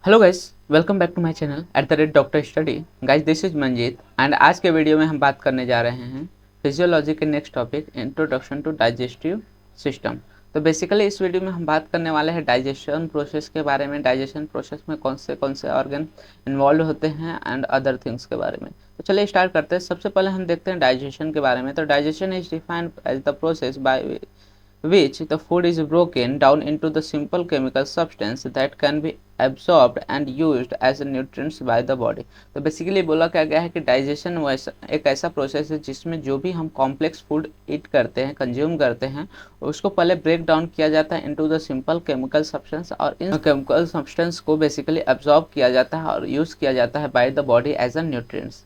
Hello guys, welcome back to my channel @doctor study. Guys, this is Manjeet and आज के video में हम बात करने जा रहे हैं फिजियोलॉजी के next topic introduction to digestive system. तो बेसिकली इस वीडियो में हम बात करने वाले हैं डाइजेशन प्रोसेस के बारे में, डाइजेशन प्रोसेस में कौन से ऑर्गन इन्वॉल्व होते हैं एंड अदर थिंग्स के बारे में। तो चलिए स्टार्ट करते हैं। सबसे पहले हम देखते हैं डाइजेशन के बारे में। तो digestion is defined as the process by which the food is broken down into the simple chemical substance that can be absorbed and used as nutrients by the body। तो बेसिकली बोला क्या गया है कि डाइजेशन वैसा एक ऐसा process है जिसमें जो भी हम कॉम्प्लेक्स फूड ईट करते हैं, कंज्यूम करते हैं, उसको पहले ब्रेक डाउन किया जाता है into the simple chemical substance और इन केमिकल सब्सटेंस को बेसिकली एब्जॉर्ब किया जाता है और यूज़ किया जाता है by the body as a nutrients.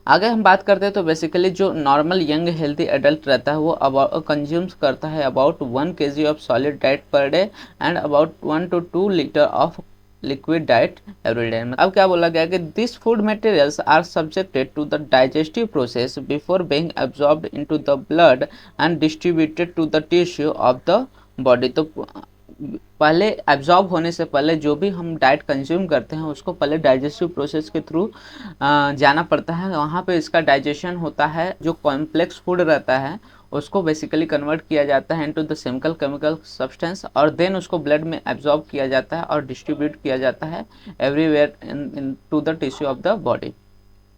आगे हम बात करते हैं तो बेसिकली जो नॉर्मल यंग हेल्थी एडल्ट रहता है वो कंज्यूम्स करता है about 1 kg of solid diet पर day and about 1 to 2 litre of liquid diet every day. अब क्या बोला गया कि this food materials are subjected to the digestive process before being absorbed into the blood and distributed to the tissue of the body. तो पहले absorb होने से पहले जो भी हम डाइट कंज्यूम करते हैं उसको पहले डाइजेस्टिव प्रोसेस के थ्रू जाना पड़ता है। वहाँ पे इसका डाइजेशन होता है, जो कॉम्प्लेक्स फूड रहता है उसको बेसिकली कन्वर्ट किया जाता है into the simple chemical substance और देन उसको ब्लड में एब्जॉर्ब किया जाता है और डिस्ट्रीब्यूट किया जाता है everywhere in to the tissue of the body.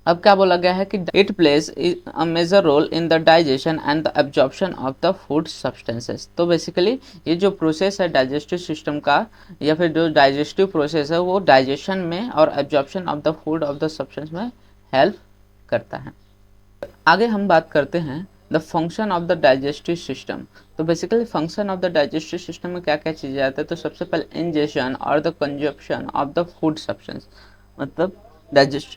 अब क्या बोला गया है कि it plays a major role in the digestion and the absorption of the food substances. तो बेसिकली ये जो प्रोसेस है डाइजेस्टिव सिस्टम का या फिर जो डाइजेस्टिव प्रोसेस है वो डाइजेशन में और absorption of the food of the substance में हेल्प करता है। आगे हम बात करते हैं the function of the digestive system. तो basically function of the digestive system में क्या क्या चीज़ें आती है। तो सबसे पहले इंजेशन और the consumption of the food substance. मतलब डाइजेस्टिव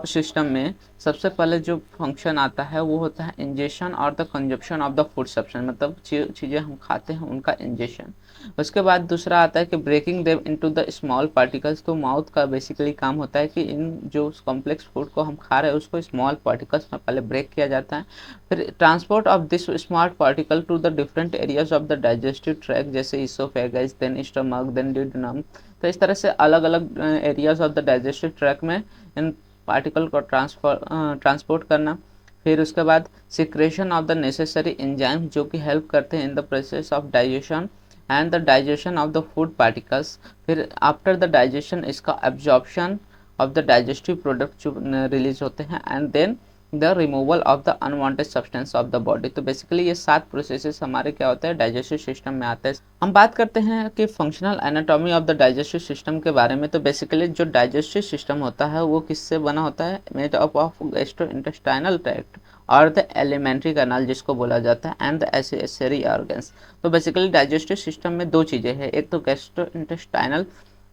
सिस्टम में सबसे पहले जो फंक्शन आता है वो होता है इंजेशन और the consumption of the food substance, मतलब चीज़ें हम खाते हैं उनका इंजेशन। उसके बाद दूसरा आता है कि breaking them into the small particles. तो माउथ का बेसिकली काम होता है कि इन जो कॉम्प्लेक्स फूड को हम खा रहे हैं उसको स्मॉल पार्टिकल्स में पहले ब्रेक किया जाता है। फिर transport of this small particle to the different areas of the digestive tract, जैसे oesophagus, then stomach, then duodenum. तो इस तरह से अलग अलग areas of the digestive tract में इन पार्टिकल को ट्रांसपोर्ट करना। फिर उसके बाद secretion of the necessary enzyme जो कि हेल्प करते हैं in the process of digestion and the digestion of the food particles. फिर आफ्टर द डाइजेशन इसका absorption of the digestive product जो रिलीज होते हैं and then the removal of the unwanted substance of the body. तो basically ये 7 processes हमारे क्या होते हैं डाइजेस्टिव सिस्टम में आते हैं। हम बात करते हैं कि functional anatomy of the digestive system के बारे में। तो बेसिकली जो डाइजेस्टिव सिस्टम होता है वो किससे बना होता है, made up of gastrointestinal tract और द एलिमेंट्री कैनाल जिसको बोला जाता है एंड द एक्सेसरी ऑर्गन्स। तो बेसिकली डाइजेस्टिव सिस्टम में 2 चीज़ें हैं, एक तो गैस्ट्रोइंटेस्टाइनल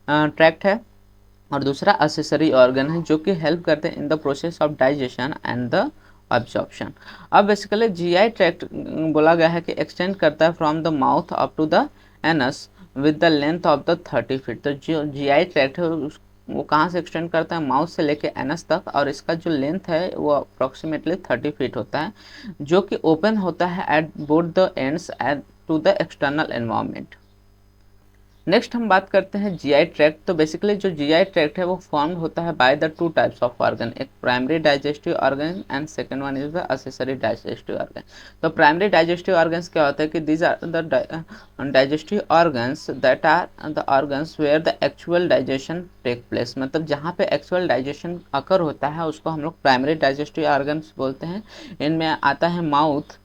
ट्रैक्ट है और दूसरा एक्सेसरी ऑर्गन है जो कि हेल्प करते हैं in the process of digestion and the absorption. अब बेसिकली जीआई ट्रैक्ट बोला गया है कि एक्सटेंड करता है from the mouth up to the anus with the length of the 30 feet. तो जो जीआई ट्रैक्ट है वो कहाँ से एक्सटेंड करता है, माउथ से लेके एनस तक, और इसका जो लेंथ है वो अप्रॉक्सीमेटली 30 फीट होता है जो कि ओपन होता है at both the ends at to the external environment. Next हम बात करते हैं जीआई ट्रैक्ट। तो बेसिकली जो जीआई ट्रैक्ट है वो फॉर्म्ड होता है by the 2 types of organ, एक primary digestive organ and second one is the accessory digestive organ. तो प्राइमरी डाइजेस्टिव ऑर्गन्स क्या होता है कि these are the digestive organs that are the organs where the actual digestion take place. मतलब जहाँ पे actual digestion अकर होता है उसको हम लोग प्राइमरी डाइजेस्टिव ऑर्गन्स बोलते हैं। इनमें आता है mouth,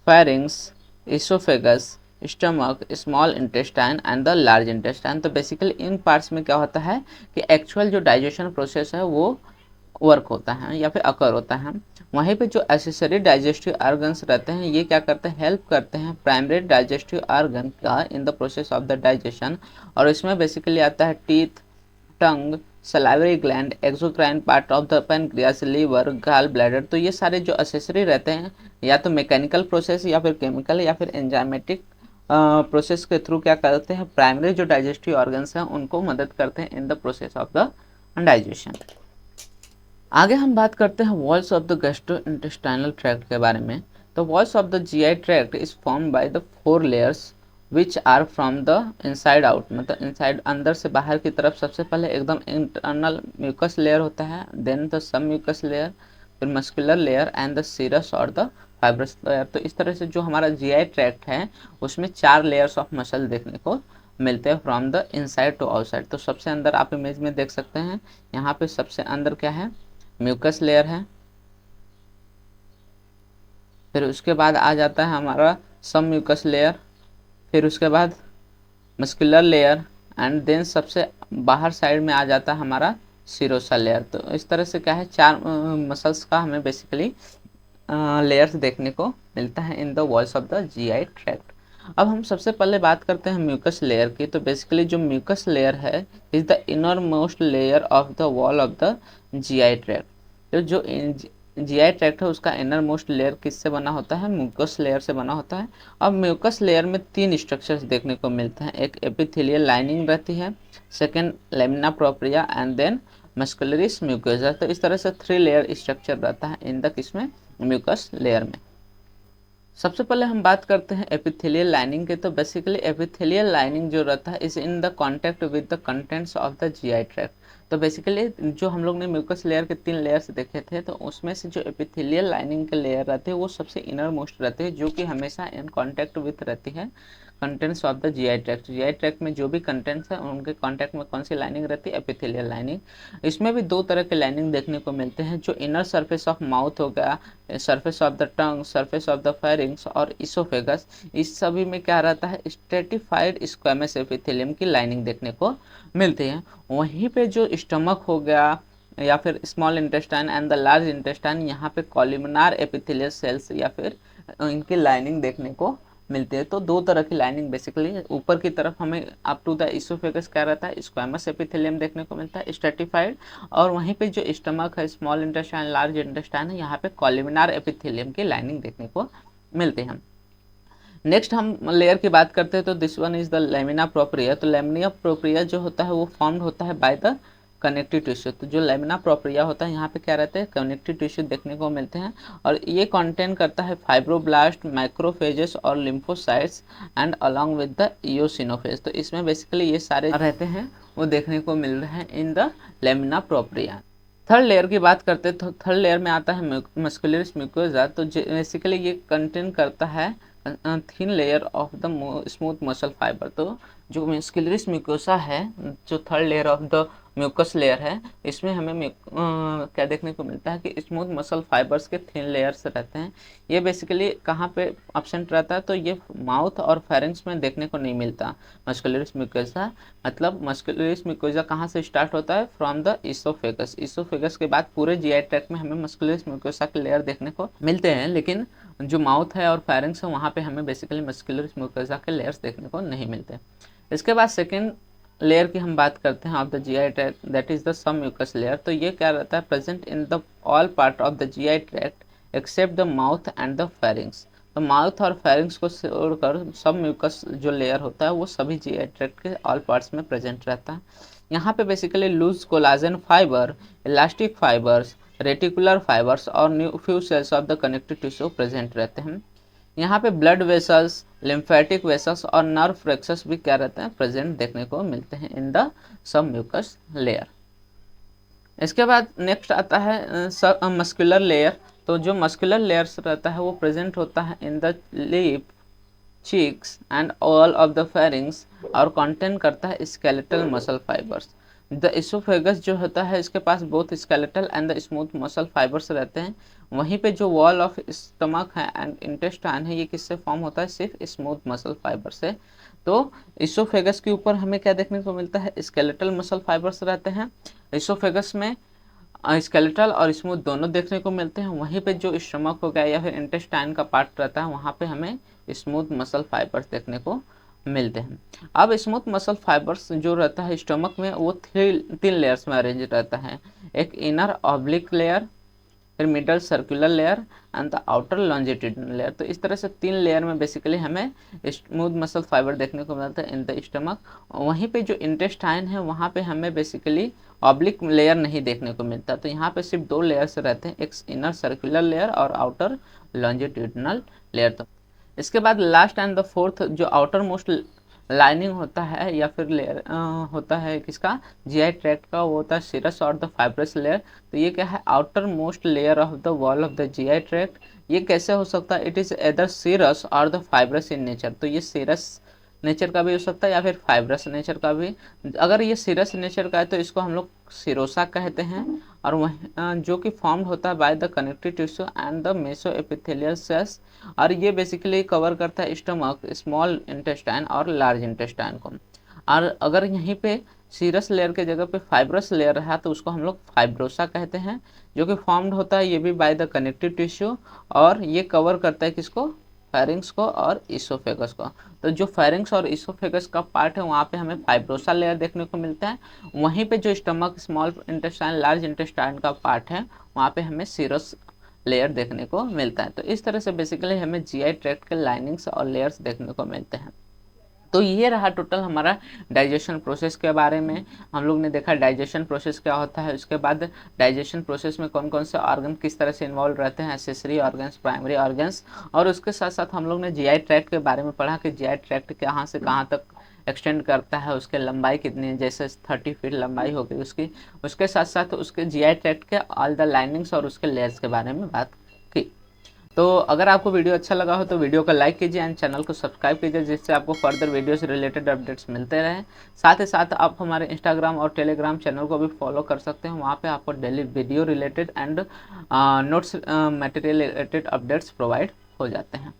pharynx, oesophagus, stomach, small intestine and the large intestine. तो बेसिकली इन पार्ट्स में क्या होता है कि एक्चुअल जो डाइजेशन प्रोसेस है वो वर्क होता है या फिर अकर होता है। वहीं पे जो एसेसरी डाइजेस्टिव ऑर्गन्स रहते हैं ये क्या करते हैं, हेल्प करते हैं प्राइमरी डाइजेस्टिव ऑर्गन का in the process of the digestion. और इसमें बेसिकली आता है teeth, tongue, salivary gland, exocrine part of the pancreas, liver, gall bladder. तो ये सारे जो एसेसरी रहते हैं या तो मैकेनिकल प्रोसेस या फिर केमिकल या फिर एंजाइमेटिक प्रोसेस के थ्रू क्या करते हैं, प्राइमरी जो डाइजेस्टिव ऑर्गन्स हैं उनको मदद करते हैं in the process of the digestion. आगे हम बात करते हैं walls of the gastrointestinal tract के बारे में। The walls of the GI tract is formed by the 4 layers which are from the inside out, मतलब inside अंदर से बाहर की तरफ सबसे पहले एकदम इंटरनल म्यूकस लेयर होता है, then the sub mucus layer, फिर muscular layer and the serous और द फाइब्रस लेयर। तो इस तरह से जो हमारा GI ट्रैक्ट है उसमें 4 लेयर्स ऑफ मसल देखने को मिलते हैं from the inside to outside. तो सबसे अंदर आप इमेज में देख सकते हैं, यहाँ पे सबसे अंदर क्या है, म्यूकस लेयर है, फिर उसके बाद आ जाता है हमारा सब म्यूकस लेयर, फिर उसके बाद मस्कुलर लेयर एंड देन सबसे बाहर साइड में आ जाता है हमारा सीरोसा लेयर। तो इस तरह से क्या है, 4 मसल्स का हमें बेसिकली लेयर्स देखने को मिलता है in the walls of the GI tract. अब हम सबसे पहले बात करते हैं म्यूकस लेयर की। तो बेसिकली जो म्यूकस लेयर है is the inner most layer of the wall of the GI tract. तो जो GI ट्रैक्ट है उसका इनर मोस्ट लेयर किससे बना होता है, म्यूकस लेयर से बना होता है। अब म्यूकस लेयर में 3 स्ट्रक्चर्स देखने को मिलते हैं, एक एपिथेलियल लाइनिंग रहती है, second lamina propria and then muscularis mucosa. तो इस तरह से 3 लेयर स्ट्रक्चर रहता है इन द किसमें, म्यूकस लेयर में। सबसे पहले हम बात करते हैं एपिथेलियल लाइनिंग के। तो बेसिकली एपिथेलियल लाइनिंग जो रहता है is in the contact with the contents of the GI tract. तो बेसिकली जो हम लोग ने म्यूकस लेयर के 3 लेयर्स देखे थे, तो उसमें से जो एपिथेलियल लाइनिंग के लेयर रहते हैं वो सबसे इनर मोस्ट रहते हैं, जो कि हमेशा इन कॉन्टैक्ट विथ रहती है contents of the GI tract. GI tract में जो भी कंटेंट्स है उनके कॉन्टैक्ट में कौन सी लाइनिंग रहती है, एपिथेलियल लाइनिंग। इसमें भी 2 तरह के लाइनिंग देखने को मिलते हैं, जो इनर सरफेस ऑफ माउथ हो गया, surface of the tongue, surface of the pharynx और इसोफेगस। इस सभी में क्या रहता है, स्ट्रेटिफाइड स्क्वैमस एपिथेलियम की लाइनिंग देखने को मिलती है। वहीं पे जो स्टमक हो गया या फिर small intestine and the large intestine, यहाँ पे कॉलमनार एपिथेलियल सेल्स या फिर इनकी लाइनिंग देखने को मिलती है। तो 2 तरह की लाइनिंग बेसिकली, ऊपर की तरफ हमें अप टू द इसोफेगस क्या रहता है, स्क्वैमस एपिथेलियम देखने को मिलता है स्ट्रेटिफाइड, और वहीं पे जो स्टमक है, स्मॉल इंटेस्टाइन, लार्ज इंटेस्टाइन है, यहाँ पे कॉलमनार एपिथेलियम की लाइनिंग देखने को मिलती है। नेक्स्ट हम लेयर की बात करते हैं, तो this one is the lamina propria. तो लेमिना प्रोप्रिया जो होता है वो फॉर्म्ड होता है बाय द कनेक्टिव टिश्यू। तो जो लेमिना प्रोप्रिया होता है यहाँ पे क्या रहते हैं, कनेक्टिव टिश्यू देखने को मिलते हैं, और ये कंटेन करता है फाइब्रोब्लास्ट, मैक्रोफेजेस और lymphocytes and along with the eosinophils. तो इसमें बेसिकली ये सारे रहते हैं वो देखने को मिल रहे हैं in the lamina propria. Third layer की बात करते हैं, तो थर्ड लेयर में आता है मस्कुलरिस म्यूकोसा। तो बेसिकली ये कंटेन करता है thin layer of the smooth muscle fibre. तो जो मस्कुलरिस म्यूकोसा है, जो third layer of the mucus layer है, इसमें हमें क्या देखने को मिलता है कि स्मूथ मसल फाइबर्स के थिन लेयर्स रहते हैं। ये बेसिकली कहाँ पे एब्सेंट रहता है, तो ये माउथ और फेरिंग्स में देखने को नहीं मिलता मस्कुलरिस म्यूकोसा। मतलब मस्कुलरिस म्यूकोसा कहाँ से स्टार्ट होता है, फ्रॉम द इसोफेगस। इसोफेगस के बाद पूरे GI ट्रैक्ट में हमें मस्कुलरिस म्यूकोसा के लेयर देखने को मिलते हैं, लेकिन जो माउथ है और फेरिंग्स है वहाँ पे हमें बेसिकली मस्कुलरिस म्यूकोसा के लेयर्स देखने को नहीं मिलते। इसके बाद सेकेंड लेयर की हम बात करते हैं of the GI tract, that is the sub mucus layer. तो ये क्या रहता है, present in the all part of the GI tract except the mouth and the pharynx. तो माउथ और फेरिंग्स को छोड़कर सब म्यूकस जो लेयर होता है वो सभी GI ट्रैक्ट के ऑल पार्ट्स में प्रेजेंट रहता है। यहाँ पे basically loose collagen fibre, elastic fibres, reticular fibres और new few cells of the connective tissue present रहते हैं। यहाँ पे ब्लड वेसल्स, लिम्फेटिक वेसल्स और नर्व फ्लेक्सस भी क्या रहते हैं, प्रेजेंट देखने को मिलते हैं in the sub mucus layer. इसके बाद नेक्स्ट आता है मस्कुलर लेयर। तो जो मस्कुलर लेयर्स रहता है वो प्रेजेंट होता है in the lip, cheeks and all of the pharynx, और कंटेन करता है skeletal muscle fibres. The oesophagus जो होता है इसके पास both skeletal and the smooth muscle fibres रहते हैं। वहीं पे जो वॉल ऑफ स्टमक है एंड इंटेस्टाइन है, ये किससे फॉर्म होता है, सिर्फ स्मूथ मसल फाइबर से। तो इसोफेगस के ऊपर हमें क्या देखने को मिलता है, स्केलेटल मसल फाइबर्स रहते हैं। इसोफेगस में स्केलेटल और स्मूथ दोनों देखने को मिलते हैं। वहीं पे जो स्टमक हो गया या फिर इंटेस्टाइन का पार्ट रहता है वहाँ पे हमें स्मूथ मसल फाइबर्स देखने को मिलते हैं। अब स्मूथ मसल फाइबर्स जो रहता है स्टमक में वो 3 लेयर्स में अरेंज रहता है, एक इनर ऑब्लिक लेयर, फिर middle circular layer and the outer longitudinal layer. तो इस तरह से 3 लेयर में बेसिकली हमें स्मूथ मसल फाइबर देखने को मिलता है इन द स्टमक। वहीं पे जो इंटेस्टाइन है वहाँ पे हमें बेसिकली ऑब्लिक लेयर नहीं देखने को मिलता। तो यहाँ पे सिर्फ 2 लेयर्स रहते हैं, एक इनर सर्कुलर लेयर और आउटर लॉन्जिट्यूडनल लेयर। तो इसके बाद लास्ट एंड द फोर्थ जो आउटर मोस्ट लाइनिंग होता है या फिर लेयर होता है किसका, जीआई ट्रैक्ट का, वो होता है सिरस और द फाइब्रस लेयर। तो ये क्या है, outer most layer of the wall of the GI tract. ये कैसे हो सकता है, इट इज एदर सिरस और द फाइब्रस इन नेचर। तो ये सिरस नेचर का भी हो सकता है या फिर फाइब्रस नेचर का भी। अगर ये सिरस नेचर का है तो इसको हम लोग सिरोसा कहते हैं, और वह जो कि फॉर्म्ड होता है by the connective tissue and the meso epithelial cells. और ये बेसिकली कवर करता है स्टमक, स्मॉल इंटेस्टाइन और लार्ज इंटेस्टाइन को। और अगर यहीं पे सीरस लेयर के जगह पे फाइब्रस लेयर है तो उसको हम लोग फाइब्रोसा कहते हैं, जो कि फॉर्म्ड होता है ये भी बाय द कनेक्टिव टिश्यू, और ये कवर करता है किसको, फेरिंग्स को और इसोफेगस को। तो जो फेरिंग्स और इसोफेगस का पार्ट है वहाँ पे हमें फाइब्रोसा लेयर देखने को मिलता है, वहीं पे जो stomach, small intestine, large intestine का पार्ट है वहाँ पे हमें सीरस लेयर देखने को मिलता है। तो इस तरह से बेसिकली हमें जीआई ट्रैक्ट के लाइनिंग्स और लेयर्स देखने को मिलते हैं। तो ये रहा टोटल हमारा डाइजेशन प्रोसेस के बारे में। हम लोग ने देखा डाइजेशन प्रोसेस क्या होता है, उसके बाद डाइजेशन प्रोसेस में कौन कौन से ऑर्गन किस तरह से इन्वॉल्व रहते हैं, एक्सेसरी ऑर्गन्स, प्राइमरी ऑर्गन्स, और उसके साथ साथ हम लोग ने जीआई ट्रैक्ट के बारे में पढ़ा कि जीआई ट्रैक्ट कहाँ से कहाँ तक एक्सटेंड करता है, उसके लंबाई कितनी है, जैसे 30 फीट लंबाई हो गई उसकी। उसके साथ साथ उसके जीआई ट्रैक्ट के ऑल द लाइनिंग्स और उसके लेयर्स के बारे में बात की। तो अगर आपको वीडियो अच्छा लगा हो तो वीडियो को लाइक कीजिए एंड चैनल को सब्सक्राइब कीजिए, जिससे आपको फर्दर वीडियो से रिलेटेड अपडेट्स मिलते रहें। साथ ही साथ आप हमारे इंस्टाग्राम और टेलीग्राम चैनल को भी फॉलो कर सकते हैं, वहाँ पे आपको daily video related and notes material related updates provide हो जाते हैं।